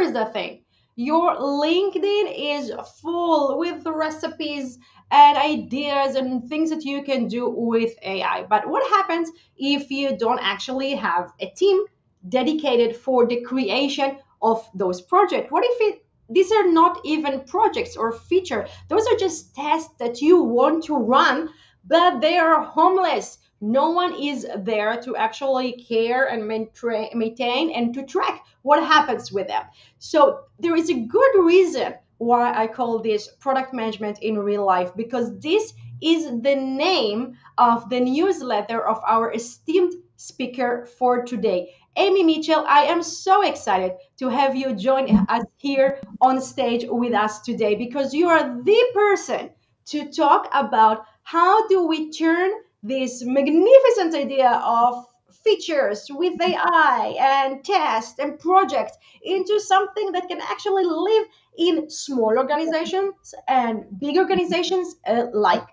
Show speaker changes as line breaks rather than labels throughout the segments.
here's the thing. Your LinkedIn is full with recipes and ideas and things that you can do with AI. But what happens if you don't actually have a team dedicated for the creation of those projects? What if these are not even projects or feature? Those are just tests that you want to run, but they are homeless. No one is there to actually care and maintain and to track what happens with them. So there is a good reason why I call this product management in real life, because this is the name of the newsletter of our esteemed speaker for today. Amy Mitchell, I am so excited to have you join us here on stage with us today, because you are the person to talk about how do we turn this magnificent idea of features with AI and tests and projects into something that can actually live in small organizations and big organizations alike.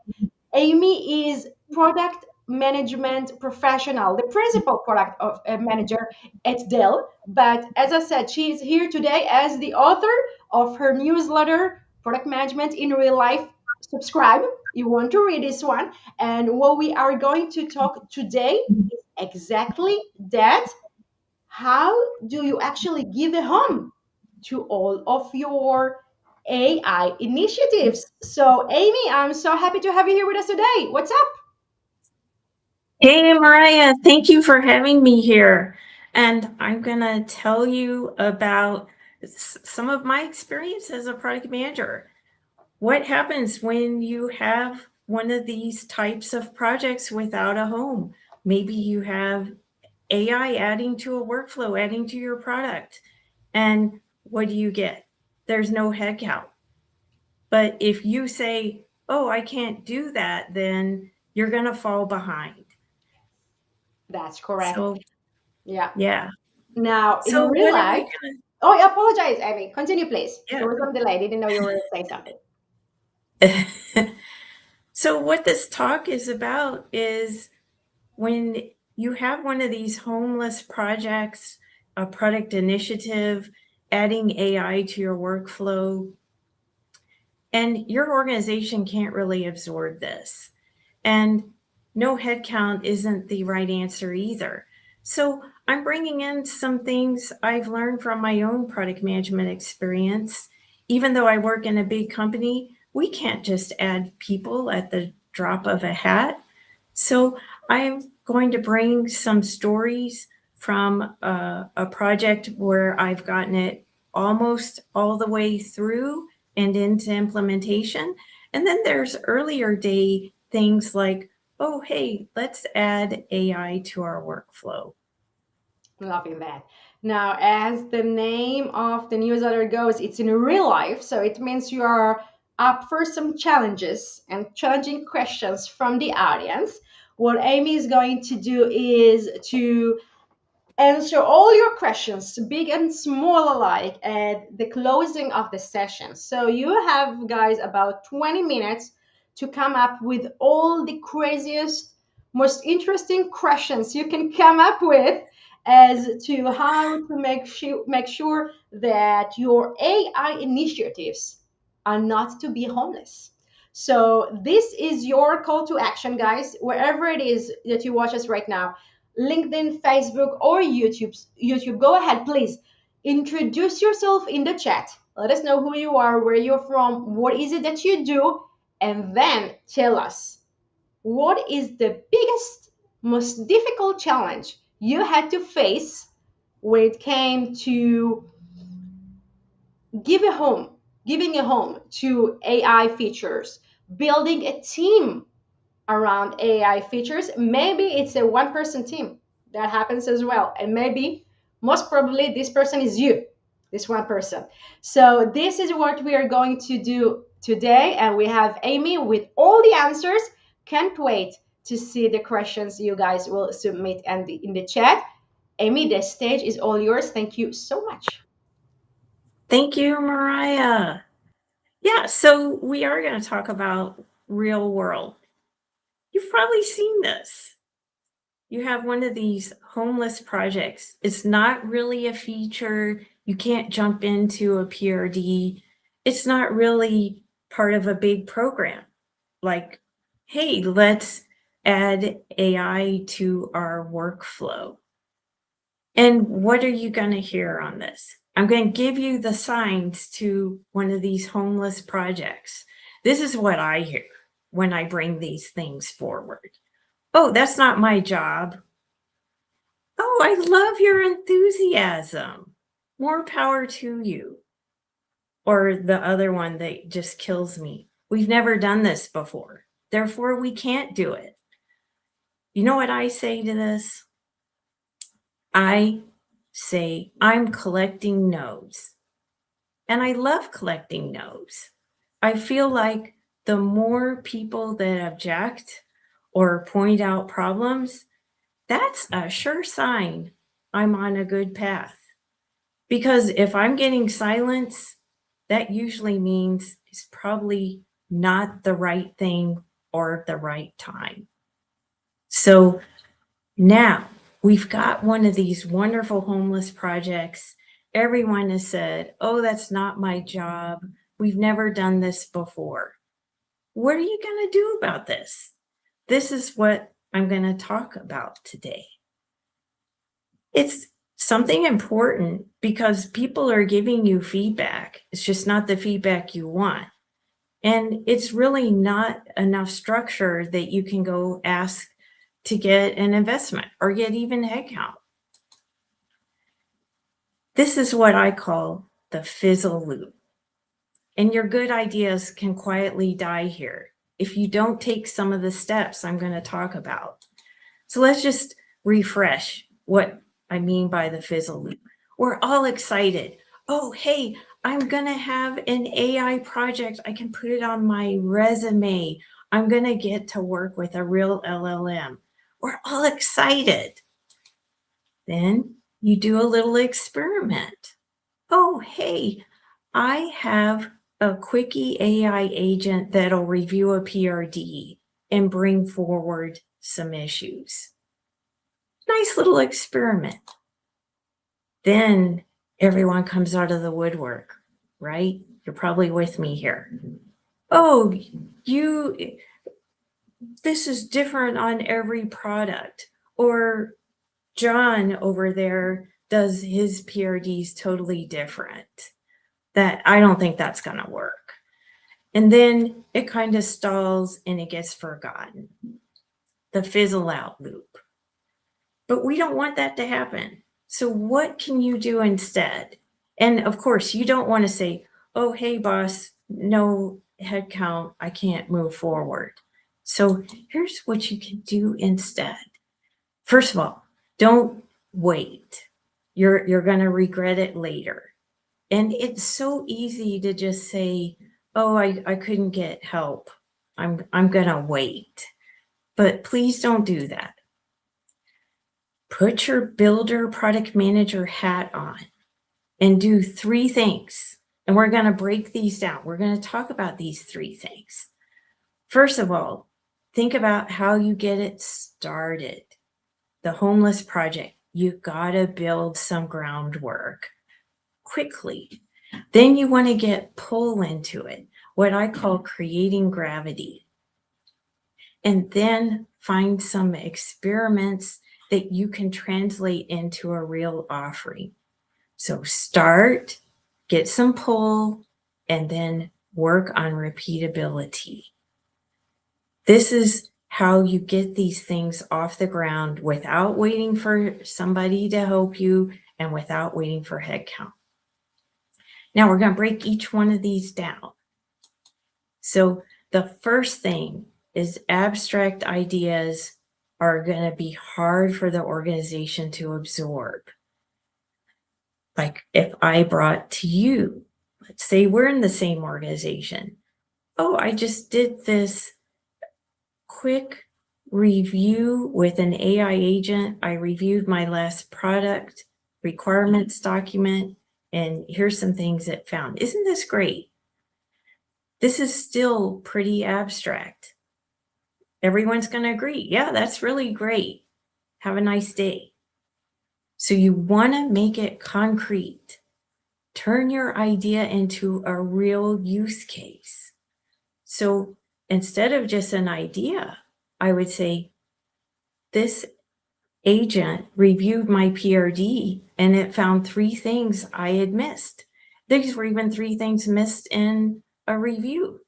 Amy is product management professional, the principal product of a manager at Dell. But as I said, she is here today as the author of her newsletter, Product Management in Real Life. Subscribe. You want to read this one. And what we are going to talk today is exactly that. How do you actually give a home to all of your AI initiatives? So, Amy, I'm so happy to have you here with us today. What's up?
Hey, Mariah, thank you for having me here. And I'm going to tell you about some of my experience as a product manager. What happens when you have one of these types of projects without a home? Maybe you have AI adding to a workflow, adding to your product. And what do you get? There's no headcount. But if you say, oh, I can't do that, then you're going to fall behind.
That's correct.
So,
Yeah.
yeah.
Now, in
So
real
what are we
life,
gonna?
oh, I apologize, Amy. Continue, please.
Yeah.
There was some delay. Didn't know you were saying something.
So what this talk is about is when you have one of these homeless projects, a product initiative, adding AI to your workflow, and your organization can't really absorb this. And no headcount isn't the right answer either. So I'm bringing in some things I've learned from my own product management experience. Even though I work in a big company, we can't just add people at the drop of a hat. So I'm going to bring some stories from a project where I've gotten it almost all the way through and into implementation. And then there's earlier day things like, oh, hey, let's add AI to our workflow.
Loving that. Now, as the name of the newsletter goes, it's in real life. So it means you are up for some challenges and challenging questions from the audience. What Amy is going to do is to answer all your questions, big and small alike, at the closing of the session. So you have, guys, about 20 minutes to come up with all the craziest, most interesting questions you can come up with as to how to make sure that your AI initiatives are not to be homeless. So this is your call to action, guys, wherever it is that you watch us right now. LinkedIn, Facebook, or YouTube. YouTube, go ahead, please. Introduce yourself in the chat. Let us know who you are, where you're from, what is it that you do, and then tell us what is the biggest, most difficult challenge you had to face when it came to giving a home to AI features, building a team around AI features. Maybe it's a one person team. That happens as well. And maybe, most probably, this person is you, this one person. So, this is what we are going to do today. And we have Amy with all the answers. Can't wait to see the questions you guys will submit in the chat. Amy, the stage is all yours. Thank you so much.
Thank you, Mariah. Yeah, so we are going to talk about real world. You've probably seen this. You have one of these homeless projects. It's not really a feature. You can't jump into a PRD. It's not really part of a big program. Like, hey, let's add AI to our workflow. And what are you going to hear on this? I'm going to give you the signs to one of these homeless projects. This is what I hear when I bring these things forward. Oh, that's not my job. Oh, I love your enthusiasm. More power to you. Or the other one that just kills me. We've never done this before. Therefore, we can't do it. You know what I say to this? I say, I'm collecting no's. And I love collecting no's. I feel like the more people that object or point out problems, that's a sure sign I'm on a good path. Because if I'm getting silence, that usually means it's probably not the right thing or the right time. So now we've got one of these wonderful homeless projects. Everyone has said, oh, that's not my job. We've never done this before. What are you going to do about this? This is what I'm going to talk about today. It's something important because people are giving you feedback. It's just not the feedback you want. And it's really not enough structure that you can go ask to get an investment or get even headcount. This is what I call the fizzle loop. And your good ideas can quietly die here if you don't take some of the steps I'm going to talk about. So let's just refresh what I mean by the fizzle loop. We're all excited. Oh, hey, I'm going to have an AI project. I can put it on my resume. I'm going to get to work with a real LLM. We're all excited. Then you do a little experiment. Oh, hey, I have a quickie AI agent that'll review a PRD and bring forward some issues. Nice little experiment. Then everyone comes out of the woodwork, right? You're probably with me here. Oh, this is different on every product. Or John over there does his PRDs totally different. That I don't think that's going to work. And then it kind of stalls and it gets forgotten. The fizzle out loop. But we don't want that to happen. So what can you do instead? And of course, you don't want to say, oh, hey, boss, no headcount, I can't move forward. So here's what you can do instead. First of all, don't wait. You're going to regret it later. And it's so easy to just say, oh, I couldn't get help. I'm going to wait. But please don't do that. Put your builder product manager hat on and do 3 things. And we're going to break these down. We're going to talk about these 3 things. First of all, think about how you get it started. The homeless project, you got to build some groundwork quickly. Then you want to get pull into it, what I call creating gravity. And then find some experiments that you can translate into a real offering. So start, get some pull, and then work on repeatability. This is how you get these things off the ground without waiting for somebody to help you and without waiting for headcount. Now we're going to break each one of these down. So the first thing is abstract ideas are going to be hard for the organization to absorb. Like if I brought to you, let's say we're in the same organization. Oh, I just did this quick review with an AI agent. I reviewed my last product requirements document, and here's some things it found. Isn't this great? This is still pretty abstract. Everyone's going to agree. Yeah, that's really great. Have a nice day. So you want to make it concrete. turn your idea into a real use case. So instead of just an idea, I would say, this agent reviewed my PRD and it found 3 things I had missed. These were even 3 things missed in a review.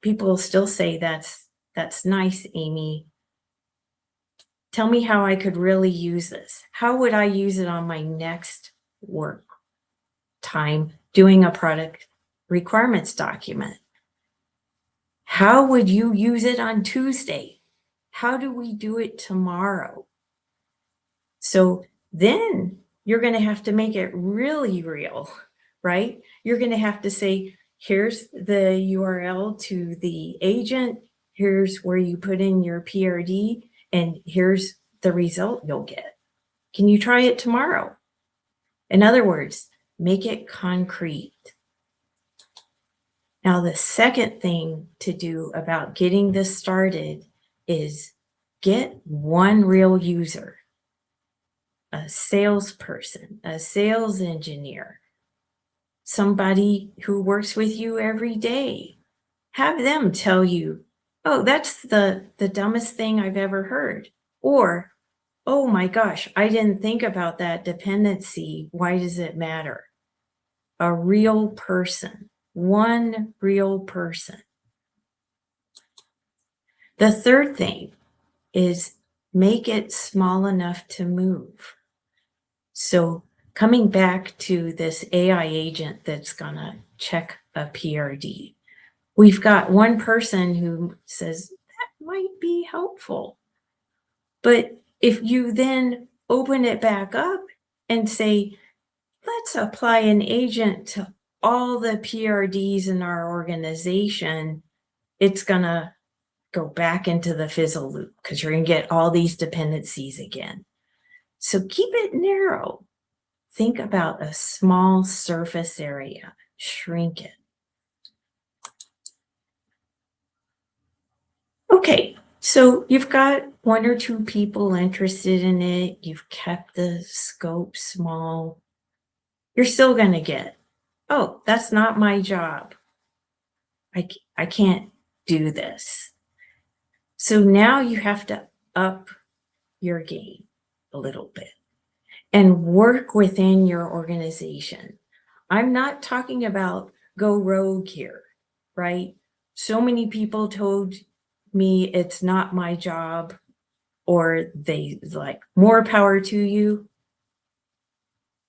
People will still say, that's nice, Amy. Tell me how I could really use this. How would I use it on my next work time doing a product requirements document? How would you use it on Tuesday? How do we do it tomorrow? So then you're going to have to make it really real, right? You're going to have to say, here's the URL to the agent, here's where you put in your PRD, and here's the result you'll get. Can you try it tomorrow? In other words, make it concrete. Now, the second thing to do about getting this started is get one real user, a salesperson, a sales engineer, somebody who works with you every day. Have them tell you, oh, that's the dumbest thing I've ever heard. Or, oh my gosh, I didn't think about that dependency. Why does it matter? A real person, one real person. The third thing is make it small enough to move. So coming back to this AI agent that's going to check a PRD, we've got one person who says that might be helpful. But if you then open it back up and say, let's apply an agent to all the PRDs in our organization, it's going to go back into the fizzle loop because you're going to get all these dependencies again. So keep it narrow. Think about a small surface area, shrink it. Okay, so you've got 1 or 2 people interested in it. You've kept the scope small. You're still going to get, oh, that's not my job. I can't do this. So now you have to up your game a little bit and work within your organization. I'm not talking about go rogue here, right? So many people told me it's not my job, or they like, more power to you.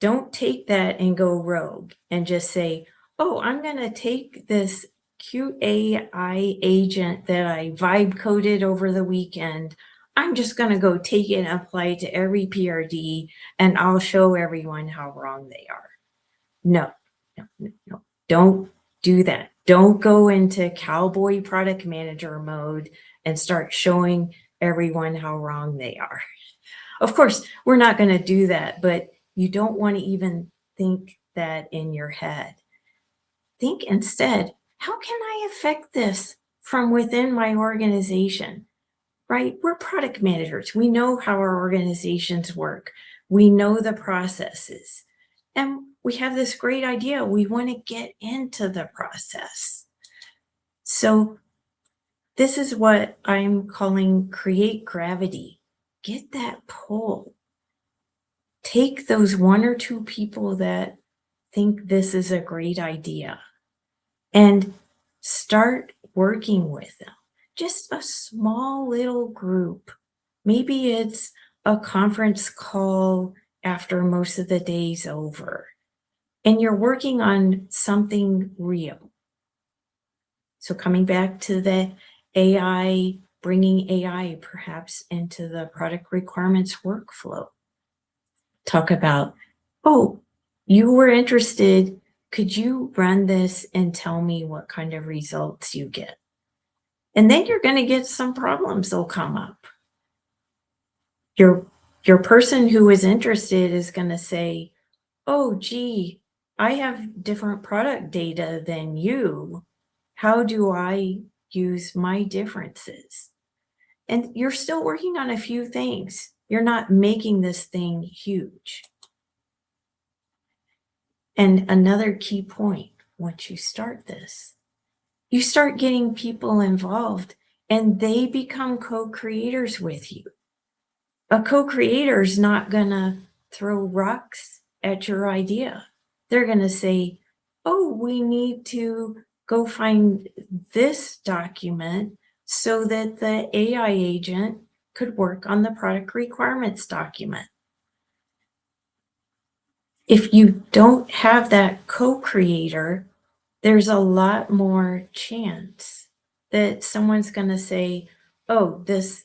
Don't take that and go rogue and just say, oh, I'm going to take this cute AI agent that I vibe coded over the weekend. I'm just going to go take it and apply it to every PRD, and I'll show everyone how wrong they are. No. Don't do that. Don't go into cowboy product manager mode and start showing everyone how wrong they are. Of course, we're not going to do that, but you don't want to even think that in your head. Think instead, how can I affect this from within my organization? Right? We're product managers. We know how our organizations work. We know the processes. And we have this great idea. We want to get into the process. So this is what I'm calling create gravity. Get that pull. Take those 1 or 2 people that think this is a great idea and start working with them. Just a small little group. Maybe it's a conference call after most of the day's over, and you're working on something real. So coming back to the AI, bringing AI perhaps into the product requirements workflow. Talk about, oh, you were interested. Could you run this and tell me what kind of results you get? And then you're going to get some problems that'll come up. Your person who is interested is going to say, oh, gee, I have different product data than you. How do I use my differences? And you're still working on a few things. You're not making this thing huge. And another key point, once you start this, you start getting people involved and they become co-creators with you. A co-creator is not going to throw rocks at your idea. They're going to say, oh, we need to go find this document so that the AI agent could work on the product requirements document. If you don't have that co-creator, there's a lot more chance that someone's going to say, oh, this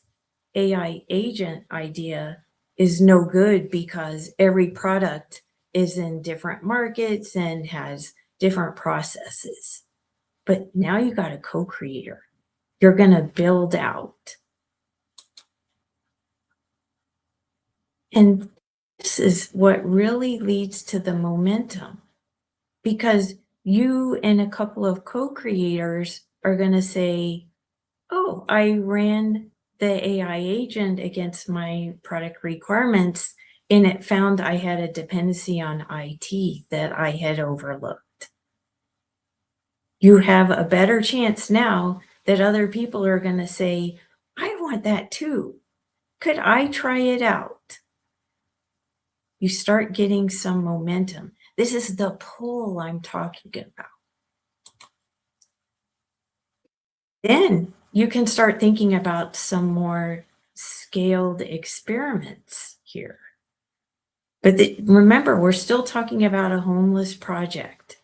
AI agent idea is no good because every product is in different markets and has different processes. But now you got a co-creator. You're going to build out. And this is what really leads to the momentum, because you and a couple of co-creators are going to say, oh, I ran the AI agent against my product requirements and it found I had a dependency on IT that I had overlooked. You have a better chance now that other people are going to say, I want that too. Could I try it out? You start getting some momentum. This is the pull I'm talking about. Then you can start thinking about some more scaled experiments here. But remember, we're still talking about a homeless project.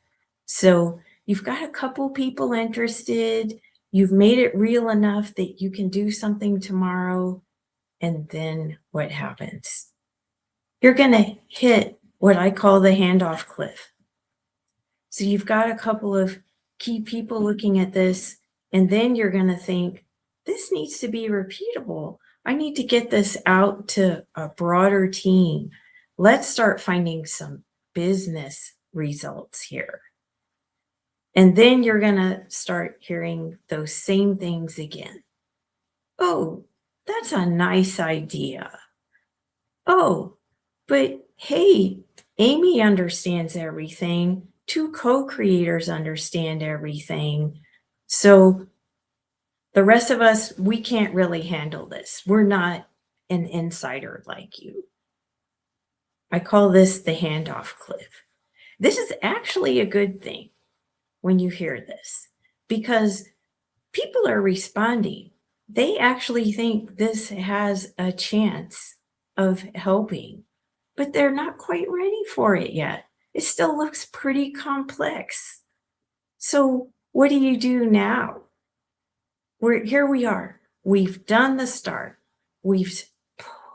So you've got a couple people interested. You've made it real enough that you can do something tomorrow. And then what happens? You're going to hit what I call the handoff cliff. So you've got a couple of key people looking at this, and then you're going to think, this needs to be repeatable. I need to get this out to a broader team. Let's start finding some business results here. And then you're going to start hearing those same things again. Oh, that's a nice idea. Oh, but hey, Amy understands everything. Two co-creators understand everything. So the rest of us, we can't really handle this. We're not an insider like you. I call this the handoff cliff. This is actually a good thing when you hear this, because people are responding. They actually think this has a chance of helping, but they're not quite ready for it yet. It still looks pretty complex. So what do you do now? Here we are. We've done the start. We've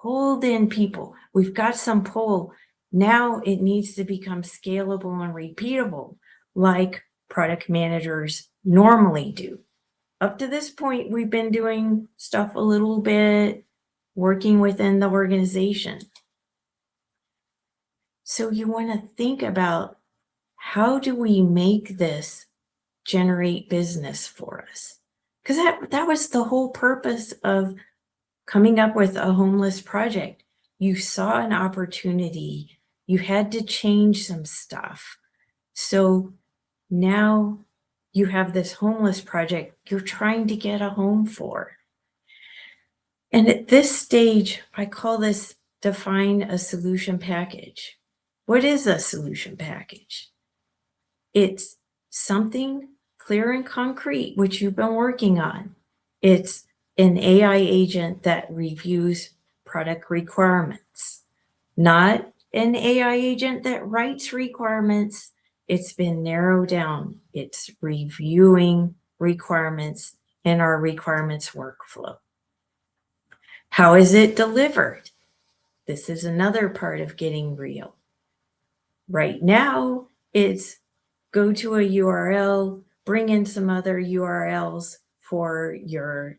pulled in people. We've got some pull. Now it needs to become scalable and repeatable, like product managers normally do. Up to this point, we've been doing stuff a little bit, working within the organization. So you want to think about, how do we make this generate business for us? Because that was the whole purpose of coming up with a homeless project. You saw an opportunity. You had to change some stuff. So now you have this homeless project you're trying to get a home for. And at this stage, I call this define a solution package. What is a solution package? It's something clear and concrete, which you've been working on. It's an AI agent that reviews product requirements, not an AI agent that writes requirements. It's been narrowed down. It's reviewing requirements in our requirements workflow. How is it delivered? This is another part of getting real. Right now, it's go to a URL, bring in some other URLs for your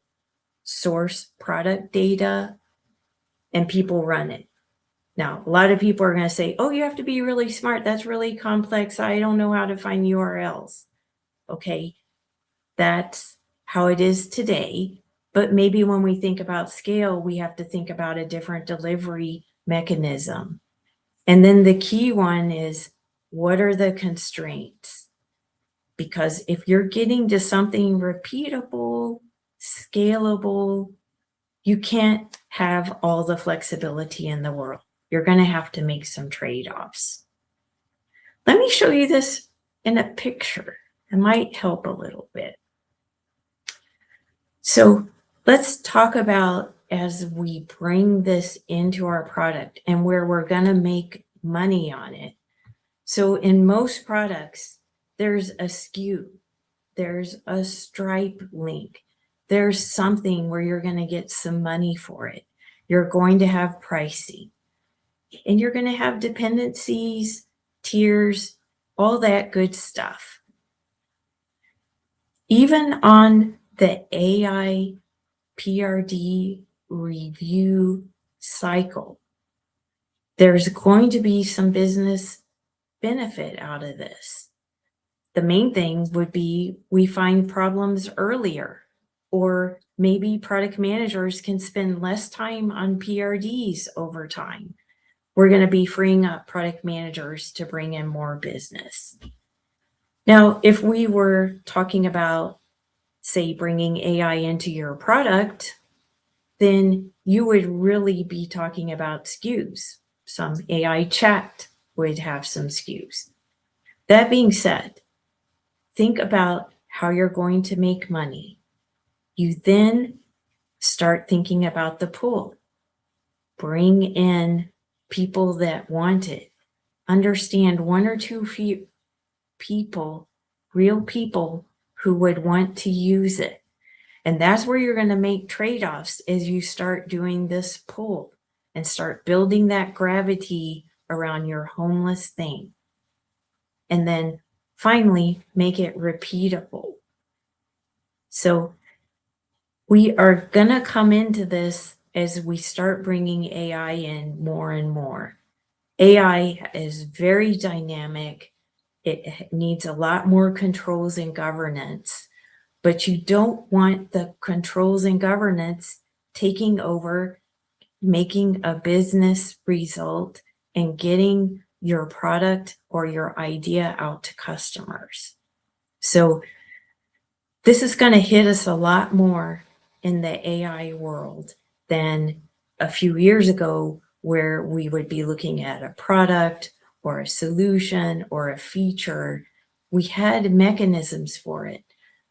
source product data, and people run it. Now, a lot of people are going to say, oh, you have to be really smart. That's really complex. I don't know how to find URLs. Okay, that's how it is today. But maybe when we think about scale, we have to think about a different delivery mechanism. And then the key one is what are the constraints? Because if you're getting to something repeatable, scalable, you can't have all the flexibility in the world. You're going to have to make some trade-offs. Let me show you this in a picture. It might help a little bit. So let's talk about as we bring this into our product and where we're going to make money on it. So in most products, there's a SKU, there's a Stripe link, there's something where you're going to get some money for it. You're going to have pricing, and you're going to have dependencies, tiers, all that good stuff. Even on the AI PRD review cycle, there's going to be some business benefit out of this. The main thing would be we find problems earlier, or maybe product managers can spend less time on PRDs over time. We're going to be freeing up product managers to bring in more business. Now, if we were talking about, say, bringing AI into your product, then you would really be talking about SKUs. Some AI chat would have some SKUs. That being said, think about how you're going to make money. You then start thinking about the pool. Bring in people that want it. Understand one or two people, real people who would want to use it. And that's where you're going to make trade-offs as you start doing this pull and start building that gravity around your homeless thing. And then finally, make it repeatable. So we are going to come into this as we start bringing AI in more and more. AI is very dynamic. It needs a lot more controls and governance, but you don't want the controls and governance taking over, making a business result and getting your product or your idea out to customers. So this is going to hit us a lot more in the AI world than a few years ago, where we would be looking at a product or a solution or a feature. We had mechanisms for it.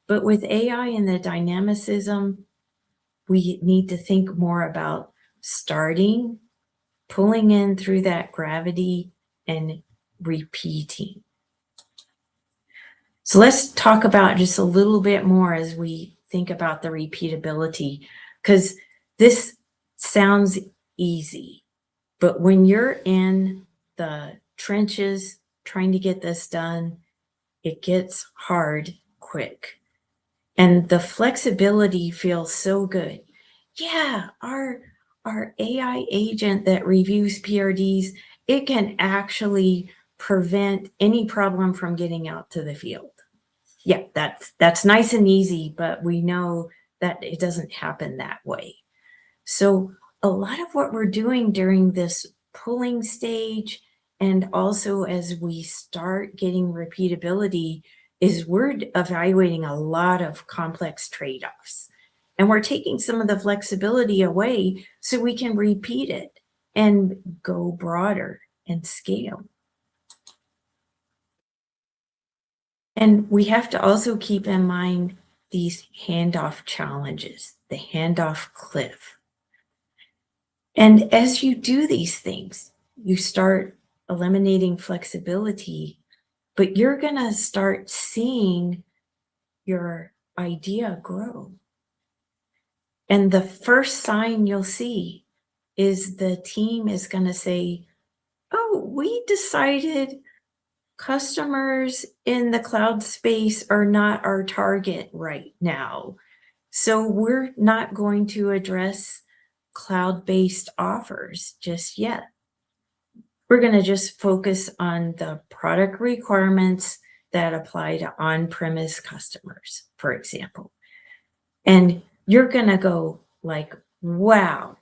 But with AI and the dynamicism, we need to think more about starting, pulling in through that gravity, and repeating. So let's talk about just a little bit more as we think about the repeatability, because this sounds easy, but when you're in the trenches trying to get this done, it gets hard quick. And the flexibility feels so good. Yeah, our AI agent that reviews PRDs, it can actually prevent any problem from getting out to the field. Yeah, that's nice and easy, but we know that it doesn't happen that way. So a lot of what we're doing during this pulling stage, and also as we start getting repeatability, is we're evaluating a lot of complex trade-offs. And we're taking some of the flexibility away so we can repeat it and go broader and scale. And we have to also keep in mind these handoff challenges, the handoff cliff. And as you do these things, you start eliminating flexibility, but you're going to start seeing your idea grow. And the first sign you'll see is the team is going to say, oh, we decided customers in the cloud space are not our target right now. So we're not going to address cloud-based offers just yet. We're going to just focus on the product requirements that apply to on-premise customers, for example. And you're going to go like, wow,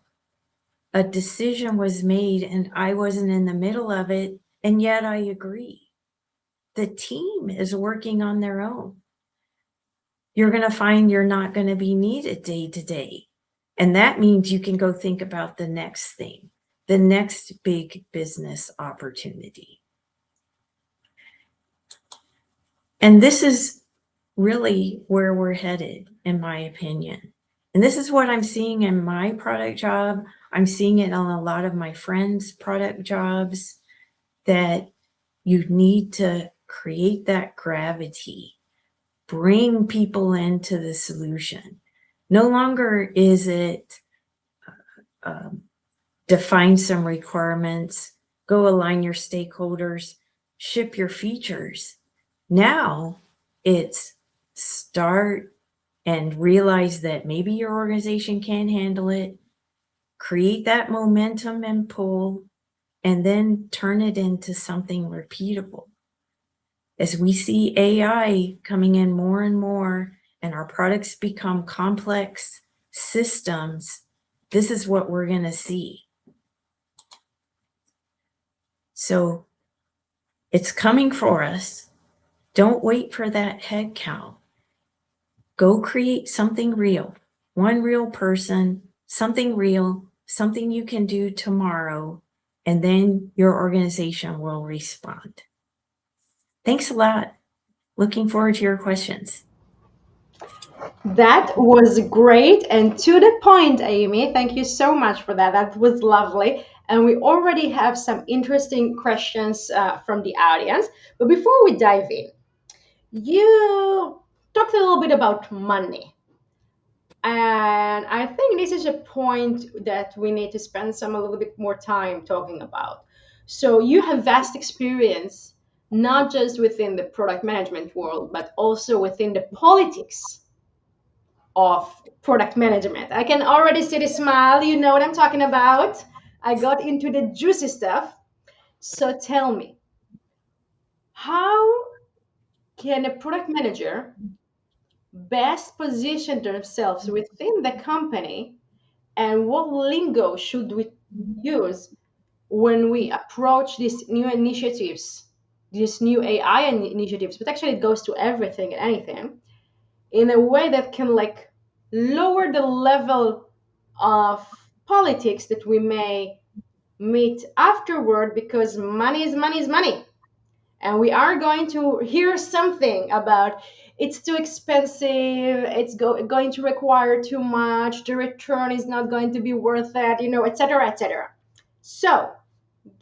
a decision was made and I wasn't in the middle of it, and yet I agree. the team is working on their own. You're going to find you're not going to be needed day to day. And that means you can go think about the next thing, the next big business opportunity. And this is really where we're headed, in my opinion. And this is what I'm seeing in my product job. I'm seeing it on a lot of my friends' product jobs, that you need to create that gravity, bring people into the solution. No longer is it define some requirements, go align your stakeholders, ship your features. Now it's start and realize that maybe your organization can't handle it, create that momentum and pull, and then turn it into something repeatable. As we see AI coming in more and more and our products become complex systems, this is what we're going to see. So it's coming for us. Don't wait for that head count. Go create something real, one real person, something real, something you can do tomorrow, and then your organization will respond. Thanks a lot. Looking forward to your questions.
That was great and to the point, Amy. Thank you so much for that. That was lovely. And we already have some interesting questions from the audience. But before we dive in, you talked a little bit about money. And I think this is a point that we need to spend some a little bit more time talking about. So you have vast experience, not just within the product management world, but also within the politics of product management. I can already see the smile. You know what I'm talking about. I got into the juicy stuff. So tell me, how can a product manager best position themselves within the company, and what lingo should we use when we approach these new initiatives, these new AI initiatives, but actually it goes to everything and anything, in a way that can like lower the level of politics that we may meet afterward, because money is money is money. And we are going to hear something about it's too expensive, it's going to require too much, the return is not going to be worth it, etc., etc. So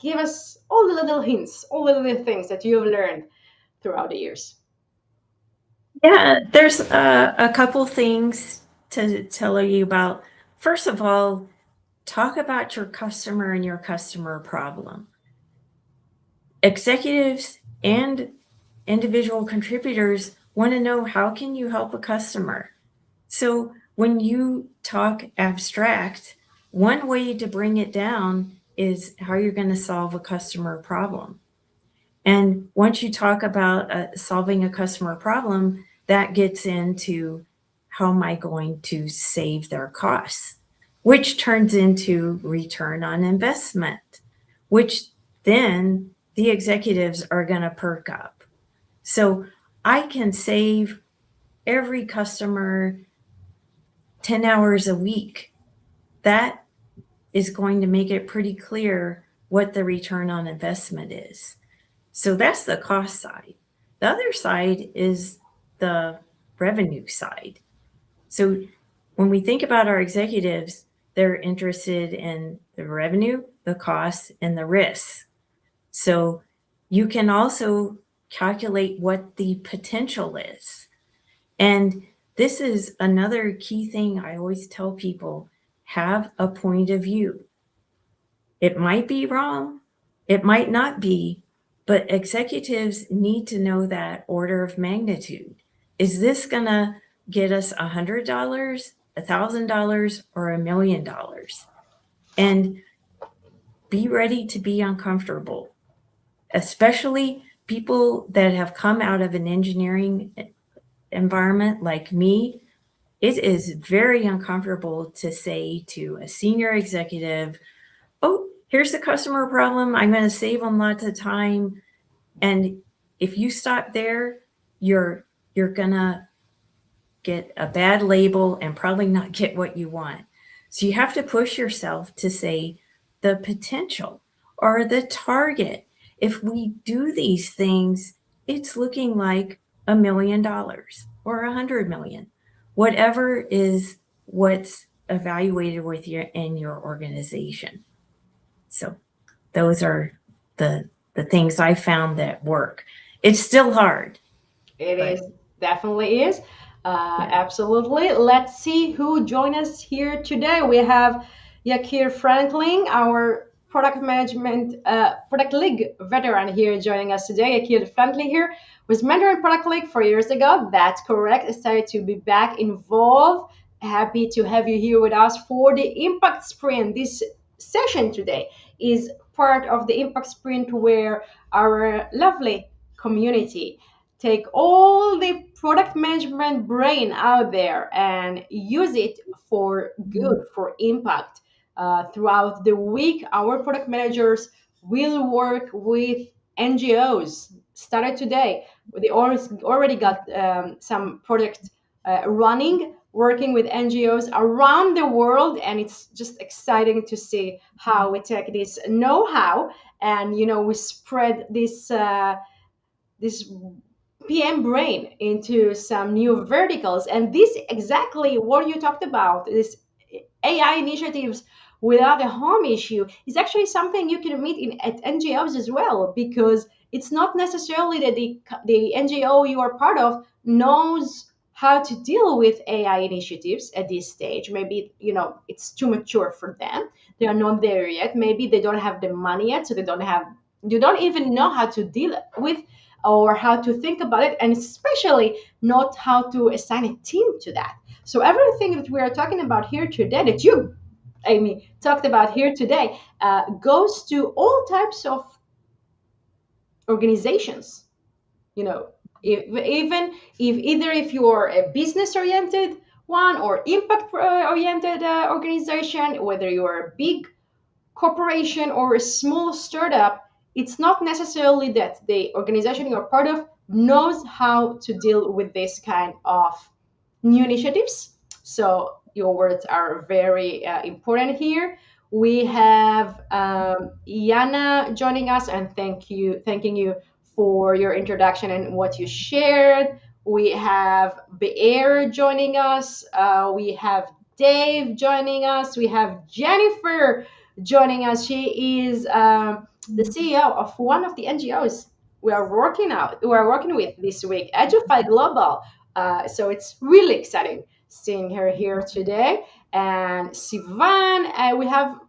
give us all the little hints, all the little things that you've learned throughout the years.
Yeah, there's a couple things to tell you about. First of all, talk about your customer and your customer problem. Executives and individual contributors want to know, how can you help a customer? So when you talk abstract, one way to bring it down is how you're going to solve a customer problem. And once you talk about solving a customer problem, that gets into, how am I going to save their costs, which turns into return on investment, which then the executives are going to perk up. So I can save every customer 10 hours a week. That is going to make it pretty clear what the return on investment is. So that's the cost side. The other side is the revenue side. So when we think about our executives, they're interested in the revenue, the costs, and the risks. So you can also calculate what the potential is. And this is another key thing I always tell people: have a point of view. It might be wrong, it might not be, but executives need to know that order of magnitude. Is this going to get us $100, $1,000, or $1 million? And be ready to be uncomfortable, especially people that have come out of an engineering environment like me. It is very uncomfortable to say to a senior executive, oh, here's the customer problem, I'm going to save them lots of time. And If you stop there, you're gonna get a bad label and probably not get what you want. So you have to push yourself to say the potential or the target. If we do these things, it's looking like $1 million or 100 million, whatever is what's evaluated with your in your organization. So those are the things I found that work. It's still hard,
It is,
but
definitely is.
yeah.
Absolutely. Let's see who joined us here today. We have Yakir Franklin, our product league veteran here joining us today. Yakir Franklin here was mentor in product league 4 years ago. That's correct. Excited to be back involved. Happy to have you here with us for the impact sprint. This session today is part of the impact sprint where our lovely community take all the product management brain out there and use it for good, for impact. Throughout the week, our product managers will work with NGOs. Started today. They already got some project running, working with NGOs around the world, and it's just exciting to see how we take this know-how and we spread this PM brain into some new verticals. And this exactly what you talked about, this AI initiatives without a harm issue is actually something you can meet in at NGOs as well, because it's not necessarily that the NGO you are part of knows how to deal with AI initiatives at this stage. Maybe, it's too mature for them. They are not there yet. Maybe they don't have the money yet, so you don't even know how to deal with or how to think about it, and especially not how to assign a team to that. So everything that we are talking about here today, that you, Amy, talked about here today, goes to all types of organizations. Even if you're a business oriented one or impact oriented organization, whether you're a big corporation or a small startup, it's not necessarily that the organization you're part of knows how to deal with this kind of new initiatives. So your words are very important here. We have Yana joining us, and thanking you for your introduction and what you shared. We have Bear joining us. We have Dave joining us. We have Jennifer joining us. She is the CEO of one of the NGOs we are working with this week, Edufy Global. So it's really exciting seeing her here today. And Sivan, we have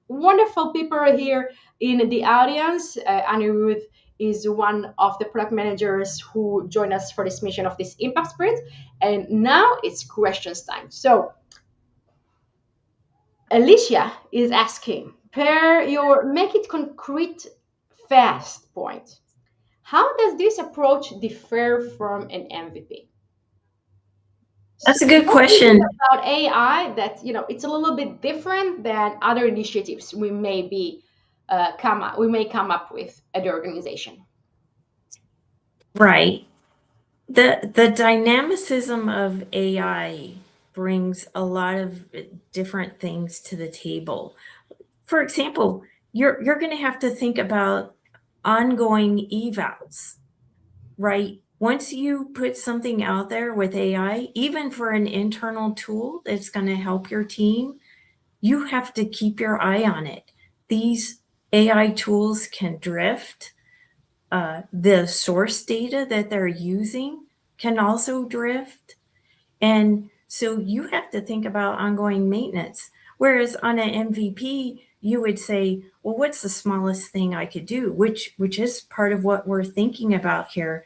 wonderful people here in the audience. Anirudh is one of the product managers who joined us for this mission of this impact sprint. And now it's questions time. So Alicia is asking, per your make it concrete fast point, how does this approach differ from an MVP? So
That's a good
what is it
question.
about AI that it's a little bit different than other initiatives we may come up with at the organization?
Right. The dynamicism of AI brings a lot of different things to the table. For example, you're going to have to think about ongoing evals, right? Once you put something out there with AI, even for an internal tool that's going to help your team, you have to keep your eye on it. These AI tools can drift. The source data that they're using can also drift. And so you have to think about ongoing maintenance. Whereas on an MVP, you would say, well, what's the smallest thing I could do? Which is part of what we're thinking about here.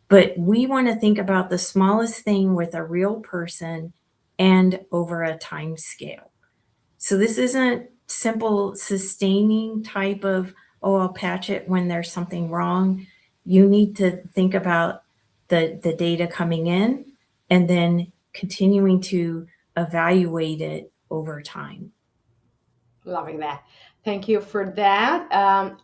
But we want to think about the smallest thing with a real person and over a time scale. So this isn't simple sustaining type of, oh, I'll patch it when there's something wrong. You need to think about the data coming in and then continuing to evaluate it over time.
Loving that. Thank you for that.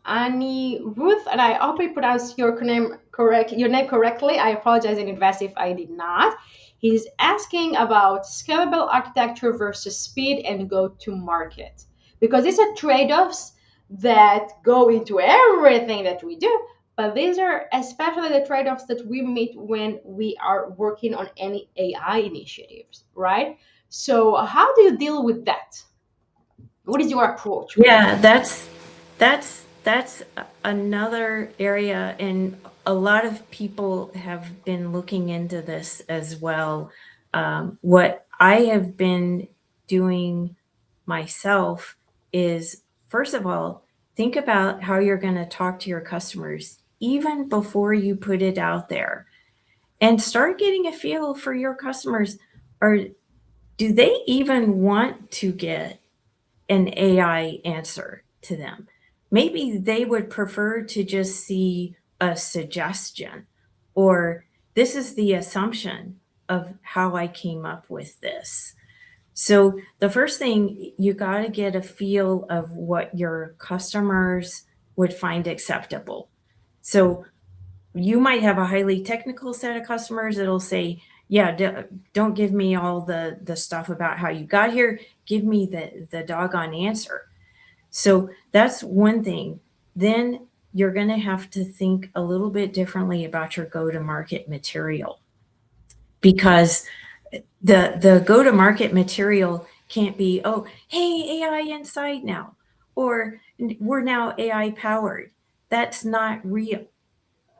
Annie Ruth, and I hope I pronounced your name correct your name correctly. I apologize in advance if I did not. He's asking about scalable architecture versus speed and go to market because these are trade-offs that go into everything that we do. But these are especially the trade-offs that we meet when we are working on any AI initiatives, right? So, how do you deal with that? What is your approach with that?
Yeah, that's another area, and a lot of people have been looking into this as well. What I have been doing myself is, first of all, think about how you're going to talk to your customers even before you put it out there, and start getting a feel for your customers. Or do they even want to get an AI answer to them? Maybe they would prefer to just see a suggestion, or this is the assumption of how I came up with this. So the first thing, you got to get a feel of what your customers would find acceptable. So you might have a highly technical set of customers that'll say, yeah, don't give me all the stuff about how you got here. Give me the doggone answer. So that's one thing. Then you're going to have to think a little bit differently about your go to market material, because the go to market material can't be, oh, hey, AI Insight now, or we're now AI powered. That's not real.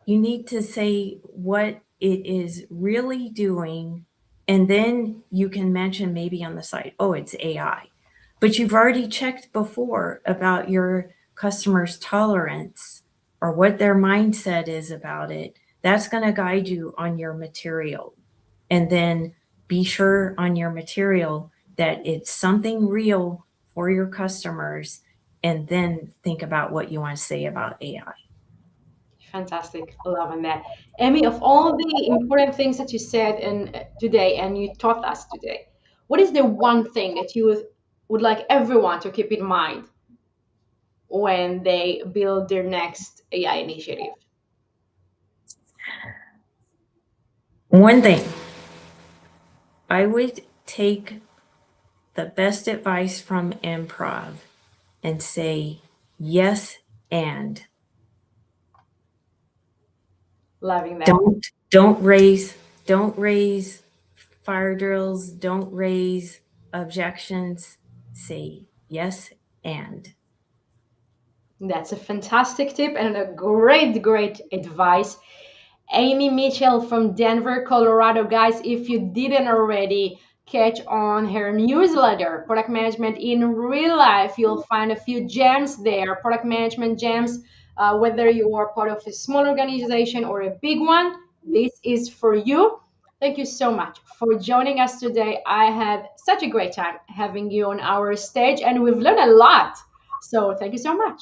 You need to say what it is really doing, and then you can mention maybe on the site, oh, it's AI. But you've already checked before about your customer's tolerance or what their mindset is about it. That's going to guide you on your material. And then be sure on your material that it's something real for your customers. And then think about what you want to say about AI.
Fantastic, loving that. Emmy, of all the important things that you said today and you taught us today, what is the one thing that you would like everyone to keep in mind when they build their next AI initiative?
One thing, I would take the best advice from improv and say yes, and
Loving that.
don't raise fire drills, don't raise objections. Say yes, and
That's a fantastic tip and a great, great advice. Amy Mitchell from Denver, Colorado. Guys, if you didn't already catch on her newsletter, Product Management in Real Life, you'll find a few gems there, product management gems. Whether you are part of a small organization or a big one, this is for you. Thank you so much for joining us today. I had such a great time having you on our stage, and we've learned a lot. So, thank you so much.